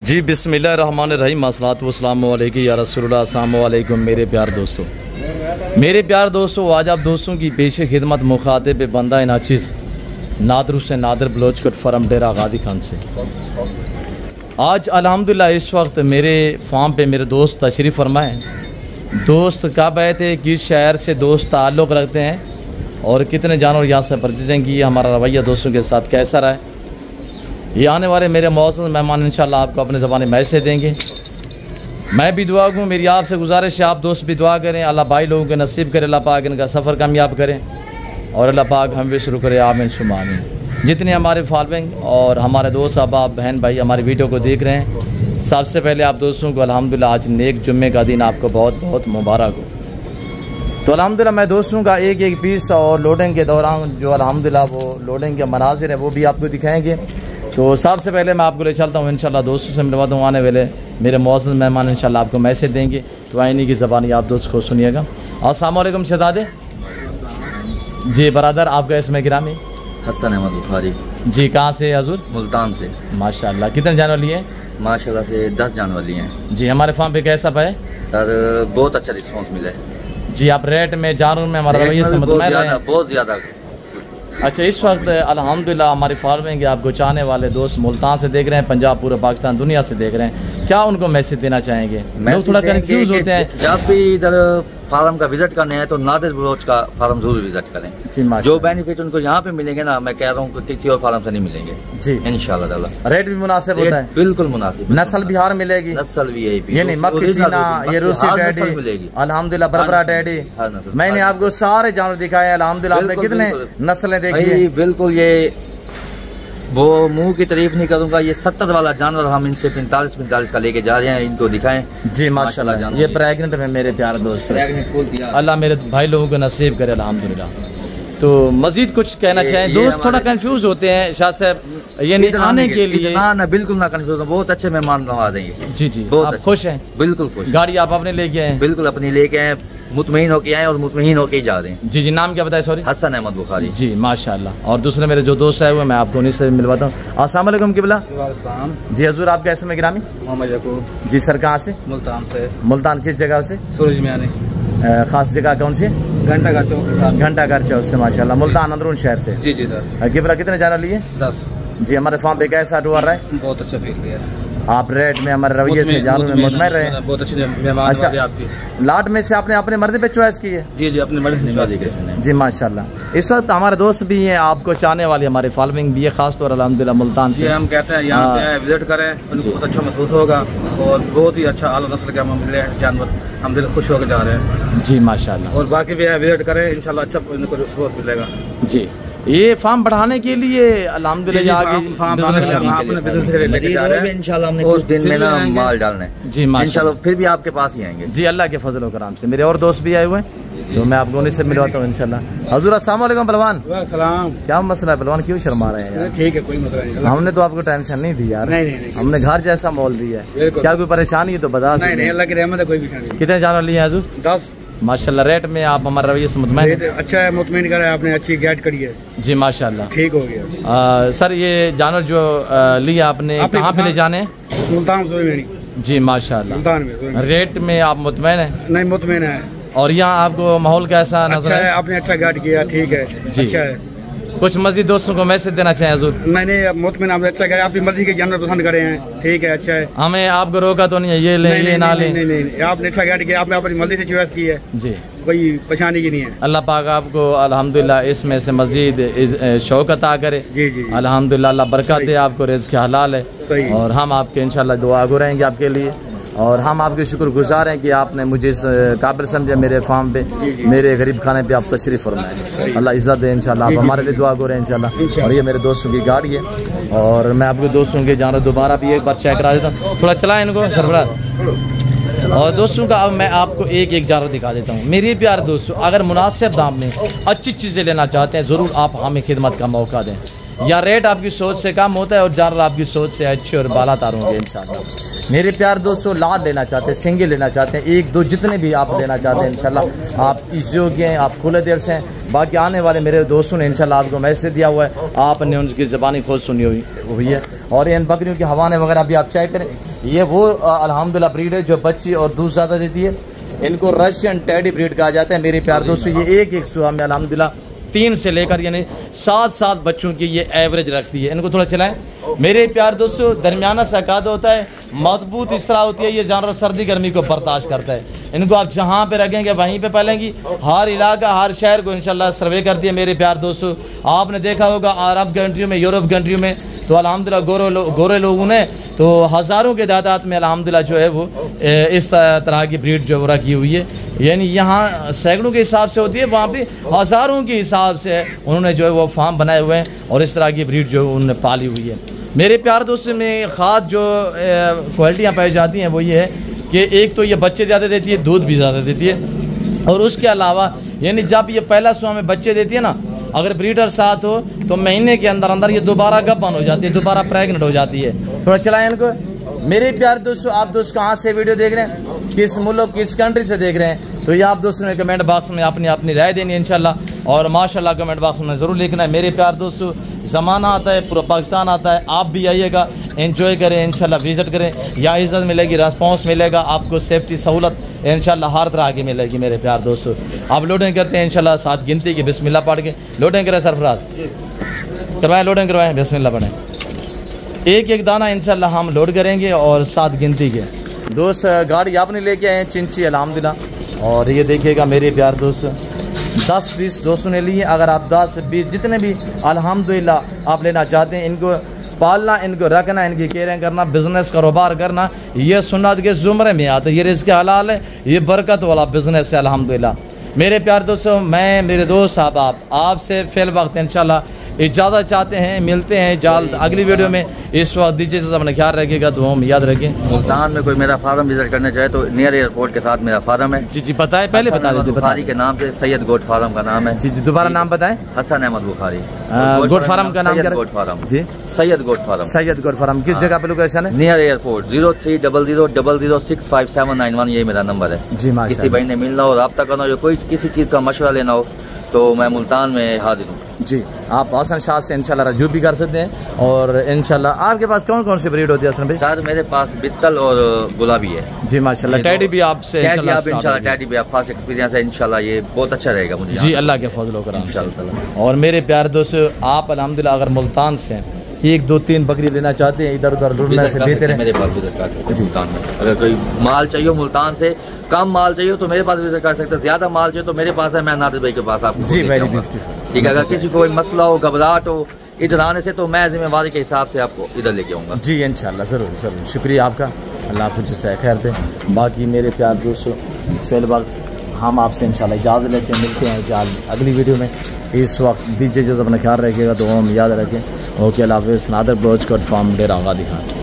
जी बिस्मिल्लाहिर्रहमानिर्रहीम अस्सलातु वस्सलामु अलैका या रसूलुल्लाह अस्सलामु अलैकुम मेरे प्यार दोस्तों आज आप दोस्तों की पेश खिदमत मुखातिब बंदा नाचिस नादर से नादर बलोचकोट फरम डेरा गादी खान से। आज अल्हम्दुलिल्लाह इस वक्त मेरे फार्म पे मेरे दोस्त तशरीफ़ फरमाए। दोस्त कब आए थे, किस शहर से दोस्त ताल्लुक़ रखते हैं और कितने जानवर यहाँ से परचेजिंग की, हमारा रवैया दोस्तों के साथ कैसा रहा है, ये आने वाले मेरे मौसम मेहमान इंशाल्लाह आपको अपने ज़बानी मैसेज देंगे। मैं भी दुआ करूँ, मेरी आपसे गुजारिश है आप दोस्त भी दुआ करें, अल्लाह भाई लोगों के नसीब करे, अल्लाह पाक इनका सफ़र कामयाब करें और अल्लाह पाक हम भी शुरू करें आमीन सुम्मा आमीन। जितने हमारे फॉलोइंग और हमारे दोस्त अहबाब बहन भाई हमारी वीडियो को देख रहे हैं, सबसे पहले आप दोस्तों को अल्हम्दुलिल्लाह आज नेक जुम्मे का दिन आपको बहुत बहुत मुबारक हो। तो अल्हम्दुलिल्लाह मैं दोस्तों का एक एक पीस और लोडिंग के दौरान जो अल्हम्दुलिल्लाह वो लोडिंग के मनाजिर है वो भी आपको दिखाएँगे। तो सबसे पहले मैं आपको ले चलता हूँ, इंशाल्लाह दोस्तों से मिलवाता हूँ, आने वाले मेरे मौसम मेहमान इंशाल्लाह आपको मैसेज देंगे, तो आइनी की ज़बानी आप दोस्त को सुनिएगा। अस्सलाम वालेकुम शहजादे जी। बरादर आपका इसमें गिरामी हसन अहमद बुखारी जी। कहाँ से हजूर? मुल्तान से। माशाल्लाह कितने जानवर लिए? माशाल्लाह से 10 जानवर लिए हैं जी। हमारे फार्म पे कैसा पाए सर? बहुत अच्छा रिस्पांस मिला है जी। आप रेट में जानवर में हमारा रवैये से मुतमईन हैं? बहुत ज़्यादा। अच्छा, इस वक्त अल्हम्दुलिल्लाह हमारी फार्मिंग आपको चाहने वाले दोस्त मुल्तान से देख रहे हैं, पंजाब पूरे पाकिस्तान दुनिया से देख रहे हैं, क्या उनको मैसेज देना चाहेंगे? लोग थोड़ा कंफ्यूज होते हैं। जब भी इधर फार्म का विजिट करने हैं तो नादिर बलोच का फार्म जरूर विजिट करें जी। जो बेनिफिट उनको यहाँ पे मिलेंगे ना, मैं कह रहा हूँ कि किसी और फार्म से नहीं मिलेंगे जी इंशाल्लाह ताला। रेट भी मुनासिब होता है? बिल्कुल मुनासिब। नस्ल बिहार मिलेगी? नस्ल भी ये नहीं मक्खी चीना, ये रूसी डैडी मिलेगी अल्हम्दुलिल्लाह, बरबरा डैडी। मैंने आपको सारे जानवर दिखाए अल्हम्दुलिल्लाह। आपने कितने नस्लें देखी? बिल्कुल, ये वो मुंह की तारीफ नहीं करूंगा, ये 70 वाला जानवर हम इनसे 45 का लेके जा रहे हैं, इनको दिखाएं जी। माशाल्लाह ये प्रेग्नेंट में मेरे प्यारे दोस्त, अल्लाह मेरे भाई लोगों को नसीब करे अल्हम्दुलिल्लाह। तो मजीद कुछ कहना चाहें? दोस्त थोड़ा कंफ्यूज होते हैं शाह साहब, ये नहीं आने के लिए? ना बिल्कुल ना कंफ्यूज, बहुत अच्छे मेहमान नवा देंगे जी जी। बहुत खुश हैं? बिल्कुल खुश। गाड़ी आप अपने लेके आए? बिल्कुल अपनी लेके आए, मुतमईन होके आए और मुतमईन होके ही जा रहे हैं जी जी। नाम क्या बताया? सॉरी, हसन अहमद बुखारी जी। माशाल्लाह। और दूसरे मेरे जो दोस्त है वो मैं आपको उन्हीं से मिलवाता हूँ। अस्सलाम वालेकुम किबला जी। हजूर आप कैसे में गिरामी? मोहम्मद यकूब जी। सर कहाँ से? मुल्तान से। मुल्तान किस जगह से? सूरज में आने खास जगह कौन सी? घंटाघर चौक से। माशाल्लाह मुल्तान अंदरून शहर से जी जी सर। किबला कितने जानवर लिए? 10 जी। हमारे फार्म पे कैसा हुआ रहा है? बहुत अच्छा फील किया आप रेट में हमारे रवैये से जानवर में मुतमईन रहे? बहुत अच्छे मेहमान। अच्छा, आपकी लाट में से आपने अपने मर्द पे चॉइस की है? जी जी अपने मर्द से चॉइस की जी माशाल्लाह। इस वक्त हमारे दोस्त भी हैं, आपको चाहने वाली हमारे फॉलोइंग भी है, खासतौर अल्हम्दुलिल्लाह मुल्तान से। हम कहते हैं यहाँ पे विजिट करें, उनको बहुत अच्छा महसूस होगा और बहुत ही अच्छा आला नस्ल का मिले जानवर, हम दिल खुश होकर जा रहे हैं जी माशाल्लाह। और बाकी भी विजिट करें, इंशाल्लाह अच्छा उनको रिस्पॉन्स मिलेगा जी। ये फार्म बढ़ाने के लिए अल्हम्दुलिल्लाह इंशाल्लाह कुछ दिन में ना माल डालने जी इंशाल्लाह, फिर भी आपके पास ही आएंगे जी अल्लाह के फजल और करम से। मेरे और दोस्त भी आए हुए हैं तो मैं आपको उन्हीं से मिलवाता हूँ इंशाल्लाह। हजूर अस्सलाम वालेकुम पहलवान। क्या मसला है पहलवान, क्यों शर्मा रहे हैं यार? ठीक है कोई मसला नहीं, हमने तो आपको टेंशन नहीं दी यार। नहीं, हमने घर जैसा मोल दिया है, क्या कोई परेशानी है तो बता सकते हैं? अल्लाह की रहमत है, कोई भी। कितने जानवर लिए हजूर? 10 माशाल्लाह। रेट में आप हमारे रवैये से मुतमईन? अच्छा है, मुतमईन करा है आपने, अच्छी गाइड करी है जी माशाल्लाह, ठीक हो गया। सर ये जानवर जो लिया आपने कहाँ पे ले जाने? मुल्तान जी माशाल्लाह। रेट में आप मुतमईन है? नहीं मुतमईन है। और यहाँ आपको माहौल कैसा नजर है? आपने अच्छा गाइड किया, ठीक है जी। अच्छा है। कुछ मजीद दोस्तों को मैसेज देना चाहें हजूर? मैंने मुतमईन आपने अच्छा किया, आपकी मर्जी के जानवर पसंद करे हैं, ठीक है अच्छा है। हमें आपको रोका तो नहीं है ये ले ये ना ले? नहीं, आपने अच्छा गाइड किया, आपने अपनी मर्जी से चॉइस की है जी, कोई परेशानी की नहीं है। अल्लाह पाक आपको अल्हम्दुलिल्लाह इसमें से मजीद शौक अता करे जी जी अल्हम्दुलिल्लाह। अल्लाह बरकत दे आपको, रिज़्क़ हलाल है और हम आपके इंशाल्लाह दुआ गो रहेंगे आपके लिए और हम आपके शुक्रगुजार हैं कि आपने मुझे इस काबिल समझा मेरे फार्म पे, मेरे गरीब खाने पे आप तशरीफ़ फरमाएं। अल्लाह इज़्ज़त दे इंशाल्लाह। आप हमारे लिए दुआ गो रहे इंशाल्लाह। और ये मेरे दोस्तों की गाड़ी है और मैं आपके दोस्तों के जानवर दोबारा भी एक बार चेक करा देता हूँ, थोड़ा चलाएं इनको सरबराह। और दोस्तों का अब मैं आपको एक एक जानवर दिखा देता हूँ। मेरे प्यारे दोस्तों, अगर मुनासिब दाम में अच्छी चीज़ें लेना चाहते हैं ज़रूर आप हमें खिदमत का मौका दें। या रेट आपकी सोच से कम होता है और जानवर आपकी सोच से अच्छे और बाला तार होंगे इंशाल्लाह। मेरे प्यार दोस्तों, लाट लेना चाहते हैं, सिंगल लेना चाहते हैं, एक दो जितने भी आप लेना चाहते हैं इंशाल्लाह आप इस योग्य हैं, आप खुले दिल से हैं। बाकी आने वाले मेरे दोस्तों ने इंशाल्लाह आपको मैसेज दिया हुआ है, आपने उनकी ज़बानी खुद सुनी हुई है और इन बकरियों की हवाने वगैरह भी आप चेक करें। ये वो अल्हम्दुलिल्लाह ब्रीड है जो बच्ची और दूध ज़्यादा देती है। इनको रशियन टेडी ब्रीड कहा जाता है मेरे प्यार दोस्तों। ये एक सुबह में अल्हम्दुलिल्लाह 3 से लेकर यानी 7 बच्चों की ये एवरेज रखती है। इनको थोड़ा चलाएं मेरे प्यार दोस्तों। दरमियाना सा कद होता है, मजबूत इस तरह होती है, ये जानवर सर्दी गर्मी को बर्दाश्त करता है। इनको आप जहाँ पे रखेंगे वहीं पे पालेंगी। हर इलाका हर शहर को इंशाल्लाह सर्वे कर दिया मेरे प्यार दोस्तों। आपने देखा होगा अरब कंट्रियों में, यूरोप कंट्रियों में तो अल्हम्दुलिल्लाह गोरे लोगों ने तो हज़ारों के तादाद में अल्हम्दुलिल्लाह जो है वो इस तरह की ब्रीड जो रखी हुई है। यानी यहाँ सैकड़ों के हिसाब से होती है, वहाँ पे हज़ारों के हिसाब से उन्होंने जो है वो फार्म बनाए हुए हैं और इस तरह की ब्रीड जो उन्होंने पाली हुई है। मेरे प्यार दोस्तों में ख़ास जो क्वालिटियाँ पाई जाती हैं वो ये है कि एक तो ये बच्चे ज़्यादा देती है, दूध भी ज़्यादा देती है। और उसके अलावा यानी जब ये पहला सुबह में बच्चे देती है ना, अगर ब्रीडर साथ हो तो महीने के अंदर अंदर ये दोबारा गप्पन हो जाती है, दोबारा प्रेग्नेंट हो जाती है। थोड़ा चलाएं इनको मेरे प्यार दोस्तों। आप दोस्त कहाँ से वीडियो देख रहे हैं, किस मुल्क किस कंट्री से देख रहे हैं, तो ये आप दोस्तों ने कमेंट बॉक्स में अपनी राय देनी है इंशाल्लाह। और माशाल्लाह कमेंट बॉक्स में ज़रूर लिखना है मेरे प्यार दोस्तों। ज़माना आता है, पूरा पाकिस्तान आता है, आप भी आइएगा, एंजॉय करें इंशाल्लाह, विज़िट करें। यहाँ इज़्ज़त मिलेगी, रिस्पॉन्स मिलेगा, आपको सेफ्टी सहूलत इंशाल्लाह हर तरह की मिलेगी मेरे प्यार दोस्तों। आप लोडिंग करते हैं इंशाल्लाह 7 गिनती की बिस्मिल्लाह पढ़ के लोडिंग करें। सरफराज करवाएं, लोडिंग करवाएं, बिस्मिल्लाह पढ़ें। एक दाना इंशाल्लाह हम लोड करेंगे और 7 गिनती के। दोस्त गाड़ी आपने लेके आए हैं चिंची अल्हम्दुलिल्लाह। और ये देखिएगा मेरे प्यार दोस्तों 10 पीस दोस्तों ने लिए। अगर आप 10 20 जितने भी अल्हम्दुलिल्लाह आप लेना चाहते हैं, इनको पालना, इनको रखना, इनकी केयरिंग करना, बिजनेस कारोबार करना, ये सुन्नत के ज़ुमरे में आता है, ये रिज़्क़ हलाल है, ये बरकत वाला बिजनेस है अल्हम्दुलिल्लाह। मेरे प्यार दोस्तों मैं मेरे दोस्त साहब आपसे फ़िल वक्त इंशाल्लाह इजाज़त चाहते हैं, मिलते हैं जल्द अगली वीडियो में। इस वक्त दीजिए से अपना ख्याल रखिएगा, दुआ में याद रखें। मुल्तान में कोई मेरा फार्म विजिट करना चाहे तो नियर एयरपोर्ट के साथ मेरा फार्म है। जी बताएं, पहले बता दीजिए। बुखारी के नाम से सैयद गोट फार्म का नाम है। जी दोबारा नाम बताएं। हसन अहमद बुखारी। गोट फार्म का नाम क्या? गोट फार्म जी, Syed goat farm. Syed goat farm किस जगह पे लोकेशन है? नियर एयरपोर्ट 030000065791 ये मेरा नंबर है जी। किसी भाई ने मिलना हो, रब्ता करना हो, कोई किसी चीज़ का मशवरा लेना हो तो मैं मुल्तान में हाजिर हूँ जी। आप हसन शाह से इंशाल्लाह रजू भी कर सकते हैं। और इंशाल्लाह आपके पास कौन कौन सी ब्रीड होती है हसन भाई? सर मेरे पास बित्तल और गुलाबी है जी माशाल्लाह। टैडी भी आपसे इंशाल्लाह टैडी भी आप फास्ट एक्सपीरियंस है इंशाल्लाह, ये बहुत अच्छा रहेगा मुझे जी अल्लाह के फजल करम इंशाल्लाह। और मेरे प्यारे दोस्तों आप अल्हम्दुलिल्लाह अगर मुल्तान से 1 2 3 बकरी लेना चाहते हैं, इधर उधर ढूंढने से बेहतर है मेरे पास विजिट कर सकते हैं मुल्तान में। अगर कोई माल चाहिए मुल्तान से, कम माल चाहिए तो मेरे पास विजिट कर सकते हैं, ज्यादा माल चाहिए तो मेरे पास है, मैं नादिर भाई के पास आपको जी वेरी ठीक है। अगर किसी को कोई मसला हो, घबराहट हो इधर आने से, तो मैं जिम्मेवारी के हिसाब से आपको इधर लेके आऊँगा जी इंशाल्लाह। ज़रूर ज़रूर, शुक्रिया आपका, अल्लाह आपको जैसे खैर दे। बाकी मेरे प्यार दोस्तों फिल वक्त हम आपसे इंशाल्लाह इजाज़त लेते हैं, मिलते हैं जल्द अगली वीडियो में। इस वक्त दीजिए जब अपना ख्याल रखिएगा, दुआ में याद रखें। ओके अल्लाह हाफ़िज़। नादिर ब्लॉच कोट फार्म डेरा आगादी खान।